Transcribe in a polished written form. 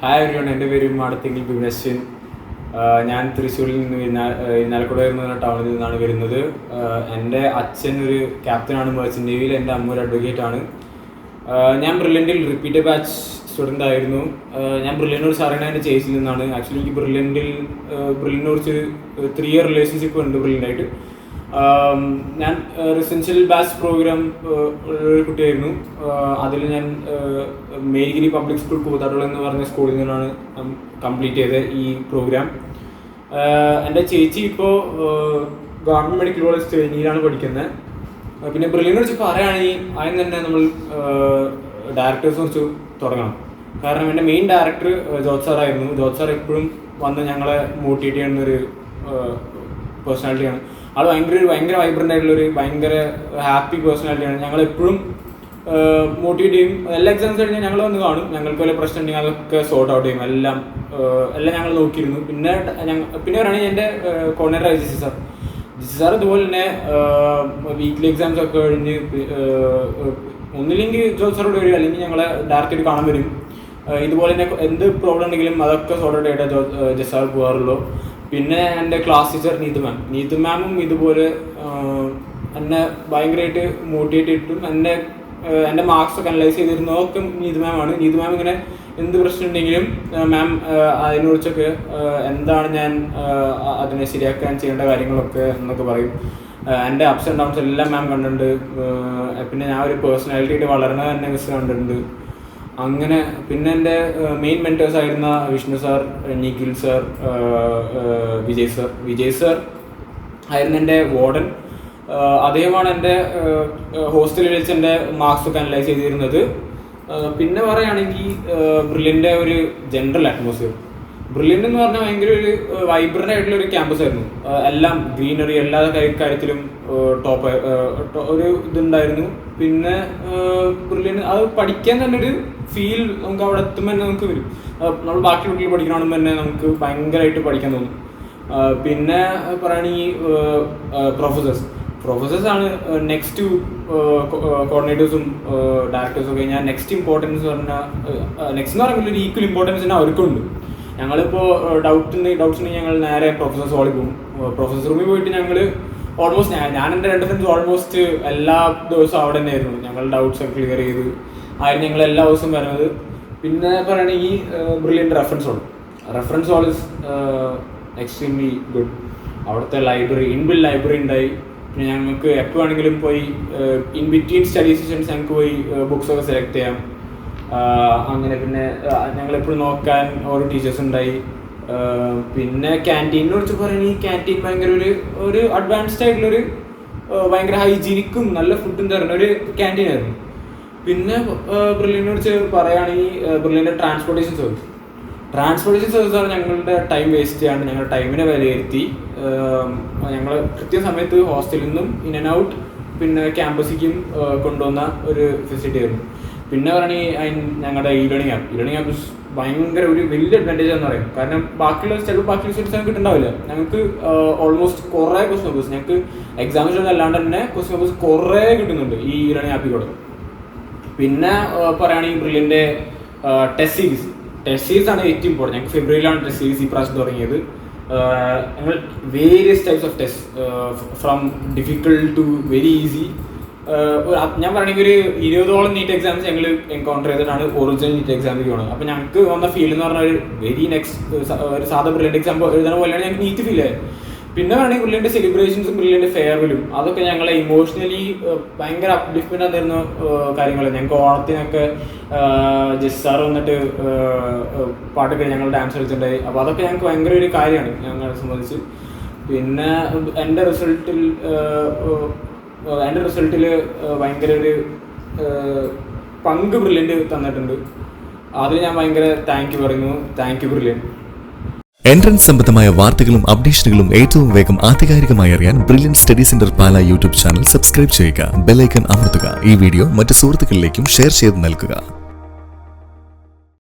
Hi everyone, എൻ്റെ പേര് മാടത്തിങ്കിൽ ബിബിനശ്വൻ. ഞാൻ തൃശ്ശൂരിൽ നിന്ന് ഇരിഞ്ഞാലക്കുട എന്ന ടൗണിൽ നിന്നാണ് വരുന്നത്. എൻ്റെ അച്ഛൻ ഒരു ക്യാപ്റ്റനാണ് മെർച്ചൻ്റ് നേവിയിൽ, എൻ്റെ അമ്മ ഒരു അഡ്വക്കേറ്റാണ്. ഞാൻ ബ്രില്യൻറ്റിൽ റിപ്പീറ്റഡ് ബാച്ച് സ്റ്റുഡൻ്റ് ആയിരുന്നു. ഞാൻ ബ്രില്യൻറ്റിനോട് സാറിന് എൻ്റെ ചേച്ചിയിൽ നിന്നാണ്. ആക്ച്വലി എനിക്ക് ബ്രില്യൻറ്റിനെ കുറിച്ച് 3 year റിലേഷൻഷിപ്പ് ഉണ്ട് ബ്രില്യൻ്റായിട്ട്. ഞാൻ റെസിഡൻഷ്യൽ ബാച്ച് പ്രോഗ്രാം ഉള്ളൊരു കുട്ടിയായിരുന്നു. അതിൽ ഞാൻ മേരിഗിരി പബ്ലിക് സ്കൂൾ കൂത്താട്ടുള്ള എന്ന് പറഞ്ഞ സ്കൂളിൽ നിന്നാണ് കംപ്ലീറ്റ് ചെയ്തത് ഈ പ്രോഗ്രാം. എൻ്റെ ചേച്ചി ഇപ്പോൾ ഗവൺമെൻറ് മെഡിക്കൽ കോളേജ് ട്രെയിനിയിലാണ് പഠിക്കുന്നത്. പിന്നെ ബ്രില്യനെ കുറിച്ച് പറയുകയാണെങ്കിൽ ആദ്യം തന്നെ നമ്മൾ ഡയറക്ടേഴ്സിനെ കുറിച്ച് തുടങ്ങണം. കാരണം എൻ്റെ മെയിൻ ഡയറക്ടർ ജോർജ് സാറായിരുന്നു. ജോർജ് സാർ എപ്പോഴും വന്ന് ഞങ്ങളെ മോട്ടിവേറ്റ് ചെയ്യുന്നൊരു പേഴ്സണാലിറ്റിയാണ്. അത് ഭയങ്കര വൈബ്രൻ്റ് ആയിട്ടുള്ളൊരു ഭയങ്കര ഹാപ്പി പേഴ്സണാലിറ്റിയാണ്. ഞങ്ങളെപ്പോഴും മോട്ടിവേറ്റ് ചെയ്യും. എല്ലാ എക്സാംസ് കഴിഞ്ഞാൽ ഞങ്ങൾ വന്ന് കാണും. ഞങ്ങൾക്ക് വല്ല പ്രശ്നം ഉണ്ടെങ്കിൽ അതൊക്കെ സോർട്ട് ഔട്ട് ചെയ്യും. എല്ലാം ഞങ്ങൾ നോക്കിയിരുന്നു. പിന്നെ പറയുകയാണെങ്കിൽ എൻ്റെ കോർഡിനേറ്റർ ജിസി സാർ ഇതുപോലെ തന്നെ വീക്ക്ലി എക്സാംസ് ഒക്കെ കഴിഞ്ഞ് ഒന്നില്ലെങ്കിൽ ജോർജ് സാറോട് വരും, അല്ലെങ്കിൽ ഞങ്ങളെ ഡയറക്റ്റായിട്ട് കാണാൻ വരും. ഇതുപോലെ തന്നെ എന്ത് പ്രോബ്ലം ഉണ്ടെങ്കിലും അതൊക്കെ സോർട്ട് ഔട്ട് ആയിട്ട് ജസ് സാർ പോകാറുള്ളൂ. പിന്നെ എൻ്റെ ക്ലാസ് ടീച്ചർ നീതു മാമും ഇതുപോലെ എന്നെ ഭയങ്കരമായിട്ട് മോട്ടിവേറ്റ് ചെയ്തിട്ടും എൻ്റെ മാർക്സൊക്കെ അനലൈസ് ചെയ്തിരുന്നതൊക്കെ നീതു മാമാണ്. നീതു മാം ഇങ്ങനെ എന്ത് പ്രശ്നം ഉണ്ടെങ്കിലും മാം അതിനെക്കുറിച്ചൊക്കെ എന്താണ് ഞാൻ അതിനെ ശരിയാക്കാൻ ചെയ്യേണ്ട കാര്യങ്ങളൊക്കെ എന്നൊക്കെ പറയും. എൻ്റെ അപ്സ് ആൻഡ് ഡൗൺസ് എല്ലാം മാം കണ്ടിട്ടുണ്ട്. പിന്നെ ഞാൻ ഒരു പേഴ്സണാലിറ്റിയായിട്ട് വളർന്നത് തന്നെ മിസ് കണ്ടിട്ടുണ്ട്. അങ്ങനെ പിന്നെ എൻ്റെ മെയിൻ മെൻറ്റേഴ്സ് ആയിരുന്ന Vishnu sir, Nikhil sir, Vijay sir ആയിരുന്നു എൻ്റെ വാർഡൻ. അദ്ദേഹമാണ് എൻ്റെ ഹോസ്റ്റലിൽ വെച്ച് എൻ്റെ മാർക്സൊക്കെ അനലൈസ് ചെയ്തിരുന്നത്. പിന്നെ പറയുകയാണെങ്കിൽ ബ്രില്യൻ്റെ ഒരു ജനറൽ അറ്റ്മോസ്ഫിയർ. ബ്രില്യൻ്റ് എന്ന് പറഞ്ഞാൽ ഭയങ്കര ഒരു വൈബ്രൻ്റ് ആയിട്ടുള്ള ഒരു ക്യാമ്പസ് ആയിരുന്നു. എല്ലാം ഗ്രീനറി, എല്ലാ കാര്യത്തിലും ടോപ്പ് ഒരു ഇതുണ്ടായിരുന്നു. പിന്നെ ബ്രില്യൻ്റ് അത് പഠിക്കാൻ തന്നെ ഒരു ഫീൽ നമുക്ക് അവിടെ എത്തുമ്പോൾ തന്നെ നമുക്ക് വരും. നമ്മൾ ബാക്കി കുട്ടികൾ പഠിക്കണമെന്ന് തന്നെ നമുക്ക് ഭയങ്കരമായിട്ട് പഠിക്കാൻ തോന്നും. പിന്നെ പറയുകയാണെങ്കിൽ പ്രൊഫസേഴ്സാണ് നെക്സ്റ്റ് കോർഡിനേറ്റേഴ്സും ഡയറക്ടേഴ്സും ഒക്കെ. ഞാൻ നെക്സ്റ്റ് ഇമ്പോർട്ടൻസ് പറഞ്ഞാൽ നെക്സ്റ്റ് എന്ന് പറയുമ്പോൾ ഒരു ഈക്വൽ ഇമ്പോർട്ടൻസ് തന്നെ അവർക്കുണ്ട്. ഞങ്ങളിപ്പോൾ ഡൗട്ട്സ് ഉണ്ടെങ്കിൽ ഞങ്ങൾ നേരെ പ്രൊഫസേഴ്സ് ഹോളിൽ പോകും. പ്രൊഫസർ റൂമിൽ പോയിട്ട് ഞങ്ങൾ ഓൾമോസ്റ്റ് ഞാൻ എൻ്റെ 2 ഫ്രണ്ട്സ് ഓൾമോസ്റ്റ് എല്ലാ ദിവസവും അവിടെ തന്നെ ആയിരുന്നു. ഞങ്ങൾ ഡൗട്ട്സ് ഒക്കെ ക്ലിയർ ചെയ്ത് ആയിരുന്നു ഞങ്ങൾ എല്ലാ ദിവസവും വരുന്നത്. പിന്നെ പറയുകയാണെങ്കിൽ brilliant reference hall is extremely good. അവിടുത്തെ ലൈബ്രറി, ഇൻബിൽറ്റ് ലൈബ്രറി ഉണ്ടായി. പിന്നെ ഞങ്ങൾക്ക് എപ്പോൾ വേണമെങ്കിലും പോയി ഇൻ ബിറ്റ്വീൻ സ്റ്റഡി സെഷൻസ് ഞങ്ങൾക്ക് പോയി ബുക്സൊക്കെ സെലക്ട് ചെയ്യാം. അങ്ങനെ പിന്നെ ഞങ്ങളെപ്പോഴും നോക്കാൻ ഓരോ ടീച്ചേഴ്സ് ഉണ്ടായി. പിന്നെ ക്യാൻറ്റീനിനെ കുറിച്ച് പറയുകയാണെങ്കിൽ ക്യാൻറ്റീൻ ഭയങ്കര ഒരു അഡ്വാൻസ്ഡ് ആയിട്ടുള്ളൊരു ഭയങ്കര ഹൈജീനിക്കും നല്ല ഫുഡും തരുന്ന ഒരു ക്യാൻറ്റീൻ ആയിരുന്നു. പിന്നെ ബ്രില്യനെ കുറിച്ച് പറയുകയാണെങ്കിൽ ബ്രില്യൻ്റെ ട്രാൻസ്പോർട്ടേഷൻ സർവീസാണ് ഞങ്ങളുടെ ടൈം വേസ്റ്റ് ചെയ്യാണ്ട് ഞങ്ങളുടെ ടൈമിനെ വിലയിരുത്തി ഞങ്ങൾ കൃത്യസമയത്ത് ഹോസ്റ്റലിൽ നിന്നും ഇൻ ആൻഡ് ഔട്ട് പിന്നെ ക്യാമ്പസിലേക്കും കൊണ്ടുവന്ന ഒരു ഫെസിലിറ്റി ആയിരുന്നു. പിന്നെ പറയുകയാണെങ്കിൽ ഞങ്ങളുടെ ഇ ലേണിംഗ് ആപ്പ് ഭയങ്കര ഒരു വലിയ അഡ്വാൻറ്റേജ് എന്ന് പറയും. കാരണം ബാക്കിയുള്ള സ്റ്റഡീസ് ഞങ്ങൾക്ക് കിട്ടുന്നുണ്ടാവില്ല. ഞങ്ങൾക്ക് ഓൾമോസ്റ്റ് കുറേ ക്വസ്റ്റ്യൻ പേപ്പേഴ്സ് ഞങ്ങൾക്ക് എക്സാമിനേഷൻ അല്ലാണ്ട് തന്നെ ക്വസ്റ്റ്യൻ പേപ്പേഴ്സ് കുറേ കിട്ടുന്നുണ്ട് ഈ ഇ ലേണിംഗ് ആപ്പിലൂടെ. പിന്നെ പറയുകയാണെങ്കിൽ ബ്രില്യൻ്റെ ടെസ്റ്റ് സീരീസ് ആണ് ഏറ്റവും ഇമ്പോർട്ടൻറ്റ്. ഞങ്ങൾക്ക് ഫെബ്രുവരിയിലാണ് ടെസ്റ്റ് സീരീസ് ഈ പ്രാവശ്യം തുടങ്ങിയത്. ഞങ്ങൾ various types of test from difficult to very easy. ഞാൻ പറയുകയാണെങ്കിൽ ഒരു 20ഓളം നീറ്റ് എക്സാംസ് ഞങ്ങൾ എൻകൗണ്ടർ ചെയ്തിട്ടാണ് ഒറിജിനൽ നീറ്റ് എക്സാമിലേക്ക് പോകുന്നത്. അപ്പോൾ ഞങ്ങൾക്ക് വന്ന ഫീൽ എന്ന് പറഞ്ഞാൽ ഒരു സാധാ ബ്രില്യൻ്റ് എക്സാം എഴുതുന്ന പോലെയാണ് ഞങ്ങൾക്ക് നീറ്റ് ഫീൽ ആയത്. പിന്നെ വേണമെങ്കിൽ ബ്രില്യൻ്റെ സെലിബ്രേഷൻസും ബ്രില്യൻ്റെ ഫെയർവെല്ലും അതൊക്കെ ഞങ്ങളെ ഇമോഷണലി ഭയങ്കര അപ്ലിഫ്റ്റ്മെൻ്റ് തരുന്ന കാര്യങ്ങൾ. ഞങ്ങൾക്ക് ഓണത്തിനൊക്കെ ജസ് സാർ വന്നിട്ട് പാട്ടൊക്കെ ഞങ്ങൾ ഡാൻസ് കളിച്ചിട്ടുണ്ടായി. അപ്പോൾ അതൊക്കെ ഞങ്ങൾക്ക് ഭയങ്കര ഒരു കാര്യമാണ് ഞങ്ങളെ സംബന്ധിച്ച്. പിന്നെ എൻ്റെ റിസൾട്ടിൽ ഭയങ്കര ഒരു പങ്ക് ബ്രില്യൻ്റ് തന്നിട്ടുണ്ട്. അതിൽ ഞാൻ ഭയങ്കര താങ്ക് യു ബ്രില്യൻ്റ്. എൻട്രൻസ് സംബന്ധമായ വാർത്തകളും അപ്ഡേഷനുകളും ഏറ്റവും വേഗം ആധികാരികമായി അറിയാൻ ബ്രില്യൻറ്റ് സ്റ്റഡി സെന്റർ പാല യൂട്യൂബ് ചാനൽ സബ്സ്ക്രൈബ് ചെയ്യുക. ബെൽ ഐക്കൺ അമർത്തുക. ഈ വീഡിയോ മറ്റ് സുഹൃത്തുക്കളിലേക്കും ഷെയർ ചെയ്ത് നൽകുക.